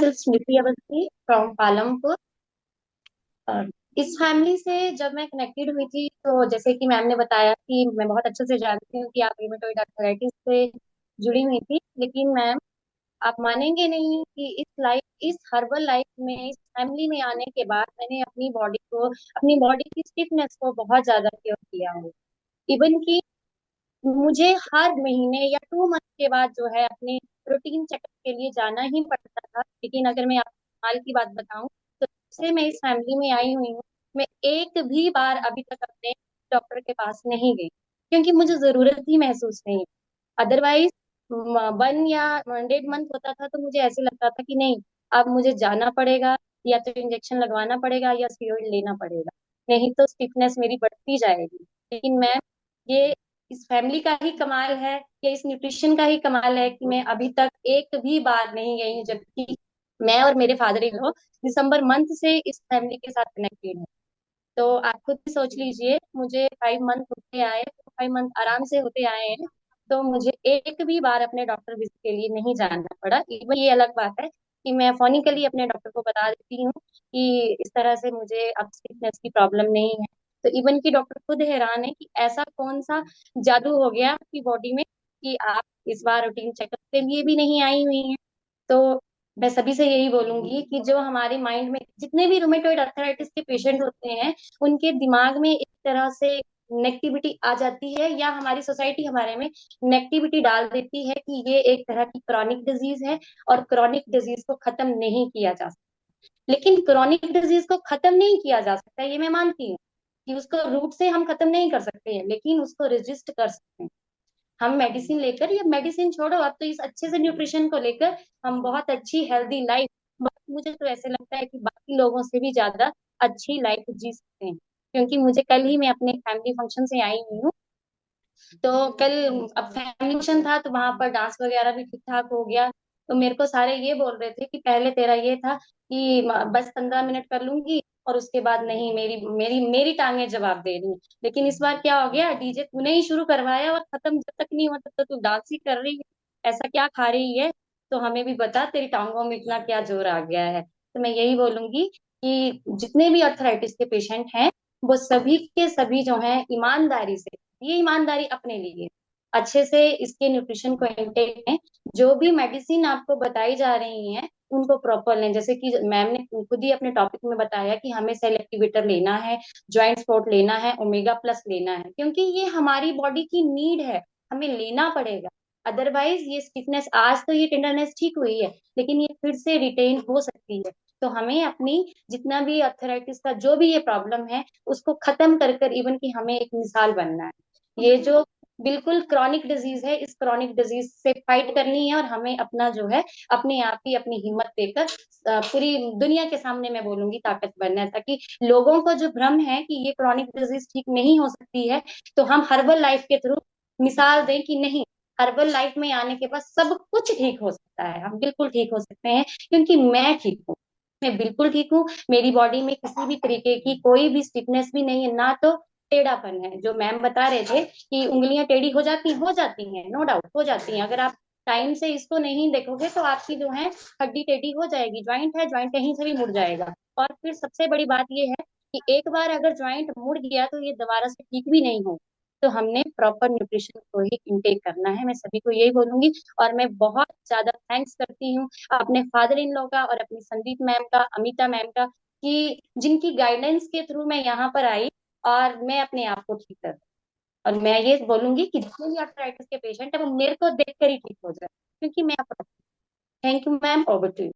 Self Smriti Awasthi from Palampur. और इस family से जब मैं कनेक्टेड हुई थी तो जैसे कि मैम ने बताया कि मैं बहुत अच्छे से जानती हूँ कि आप रूमेटोइड आर्थराइटिस से जुड़ी हुई थी, लेकिन मैम आप मानेंगे नहीं कि इस हर्बल लाइफ में, इस फैमिली में आने के बाद मैंने अपनी बॉडी की स्टिफनेस को बहुत ज्यादा केयर किया है। इवन कि मुझे हर महीने या 2 मंथ के बाद जो है अपने रूटीन चेकअप के लिए जाना ही पड़ता था। लेकिन अगर मैं आपको हाल की बात बताऊं तो जब से मैं इस फैमिली में आई हुई हूँ, मैं एक भी बार अभी तक अपने डॉक्टर के पास नहीं गई, क्योंकि मुझे जरूरत ही महसूस नहीं। अदरवाइज 1 या 1.5 मंथ होता था तो मुझे ऐसे लगता था कि नहीं, अब मुझे जाना पड़ेगा, या तो इंजेक्शन लगवाना पड़ेगा या स्टेरॉइड लेना पड़ेगा, नहीं तो स्टिफनेस मेरी बढ़ती जाएगी। लेकिन मैम, ये इस फैमिली का ही कमाल है, या इस न्यूट्रिशन का ही कमाल है कि मैं अभी तक एक भी बार नहीं गई हूँ, जबकि मैं और मेरे father in law December month से इस फैमिली के साथ कनेक्टेड है। तो आप खुद ही सोच लीजिए, मुझे 5 मंथ होते आए, 5 मंथ आराम से होते आए हैं, तो मुझे एक भी बार अपने डॉक्टर विजिट के लिए नहीं जाना पड़ा। इवन ये अलग बात है कि मैं फोनिकली अपने डॉक्टर को बता देती हूँ कि इस तरह से मुझे अब स्टिफनेस की प्रॉब्लम नहीं है, तो इवन की डॉक्टर खुद हैरान है कि ऐसा कौन सा जादू हो गया आपकी बॉडी में कि आप इस बार रूटीन चेकअप के लिए भी नहीं आई हुई हैं। तो मैं सभी से यही बोलूंगी कि जो हमारे माइंड में जितने भी रूमेटोइड अर्थराइटिस के पेशेंट होते हैं, उनके दिमाग में एक तरह से नेगेटिविटी आ जाती है, या हमारी सोसाइटी हमारे में नेगेटिविटी डाल देती है कि ये एक तरह की क्रॉनिक डिजीज है और क्रॉनिक डिजीज को खत्म नहीं किया जा सकता। लेकिन क्रॉनिक डिजीज को खत्म नहीं किया जा सकता, ये मैं मानती हूँ कि उसको रूट से हम खत्म नहीं कर सकते हैं, लेकिन उसको रेजिस्ट कर सकते हैं। हम मेडिसिन लेकर, या मेडिसिन छोड़ो, अब तो इस अच्छे से न्यूट्रिशन को लेकर हम बहुत अच्छी हेल्दी लाइफ, मुझे तो ऐसे लगता है कि बाकी लोगों से भी ज्यादा अच्छी लाइफ जी सकते हैं। क्योंकि मुझे कल ही मैं अपने फैमिली फंक्शन से आई हुई हूँ, तो कल अब फैमिली फंक्शन था तो वहां पर डांस वगैरह भी ठीक ठाक हो गया। तो मेरे को सारे ये बोल रहे थे कि पहले तेरा ये था कि बस 15 मिनट कर लूंगी और उसके बाद नहीं, मेरी मेरी मेरी टांगे जवाब दे रही हैं। लेकिन इस बार क्या हो गया, डीजे तूने ही शुरू करवाया और खत्म जब तक नहीं हुआ तब तक तू डांस ही कर रही है, ऐसा क्या खा रही है? तो हमें भी बता, तेरी टांगों में इतना क्या जोर आ गया है। तो मैं यही बोलूंगी कि जितने भी अर्थराइटिस के पेशेंट हैं, वो सभी के सभी जो हैं ईमानदारी से, ये ईमानदारी अपने लिए, अच्छे से इसके न्यूट्रिशन को इंटेक है, जो भी मेडिसिन आपको बताई जा रही हैं उनको प्रॉपर लें। जैसे कि मैम ने खुद ही अपने टॉपिक में बताया कि हमें सेल एक्टिवेटर लेना है, ज्वाइंट सपोर्ट लेना है, ओमेगा प्लस लेना है, क्योंकि ये हमारी बॉडी की नीड है, हमें लेना पड़ेगा। अदरवाइज ये स्टिफनेस, आज तो ये टेंडरनेस ठीक हुई है, लेकिन ये फिर से रिटेन हो सकती है। तो हमें अपनी जितना भी अर्थराइटिस का जो भी ये प्रॉब्लम है उसको खत्म कर कर, इवन कि हमें एक मिसाल बनना है। ये जो बिल्कुल क्रॉनिक डिजीज है, इस क्रॉनिक डिजीज से फाइट करनी है, और हमें अपना जो है अपने आप ही अपनी हिम्मत देकर पूरी दुनिया के सामने मैं बोलूंगी ताकत बनना है, ताकि लोगों को जो भ्रम है कि ये क्रॉनिक डिजीज ठीक नहीं हो सकती है, तो हम हर्बल लाइफ के थ्रू मिसाल दें कि नहीं, हर्बल लाइफ में आने के बाद सब कुछ ठीक हो सकता है, हम बिल्कुल ठीक हो सकते हैं। क्योंकि मैं ठीक हूँ, मैं बिल्कुल ठीक हूँ, मेरी बॉडी में किसी भी तरीके की कोई भी स्टिफनेस भी नहीं है, ना तो टेढ़ापन है। जो मैम बता रहे थे कि उंगलियां टेढ़ी हो जाती हैं, नो डाउट हो जाती हैं। अगर आप टाइम से इसको नहीं देखोगे तो आपकी जो है हड्डी टेढ़ी हो जाएगी, ज्वाइंट है, ज्वाइंट कहीं से भी मुड़ जाएगा। और फिर सबसे बड़ी बात ये है कि एक बार अगर ज्वाइंट मुड़ गया तो ये दोबारा से ठीक भी नहीं हो। तो हमने प्रॉपर न्यूट्रिशन को ही इंटेक करना है, मैं सभी को यही बोलूंगी। और मैं बहुत ज्यादा थैंक्स करती हूँ अपने फादर इन लॉ का और अपनी संदीप मैम का, अमिता मैम का, कि जिनकी गाइडेंस के थ्रू मैं यहाँ पर आई और मैं अपने आप को ठीक कर। और मैं ये बोलूंगी कि जितने भी आर्थराइटिस के पेशेंट है वो मेरे को देखकर ही ठीक हो जाए, क्योंकि मैं। Thank you ma'am, over to you.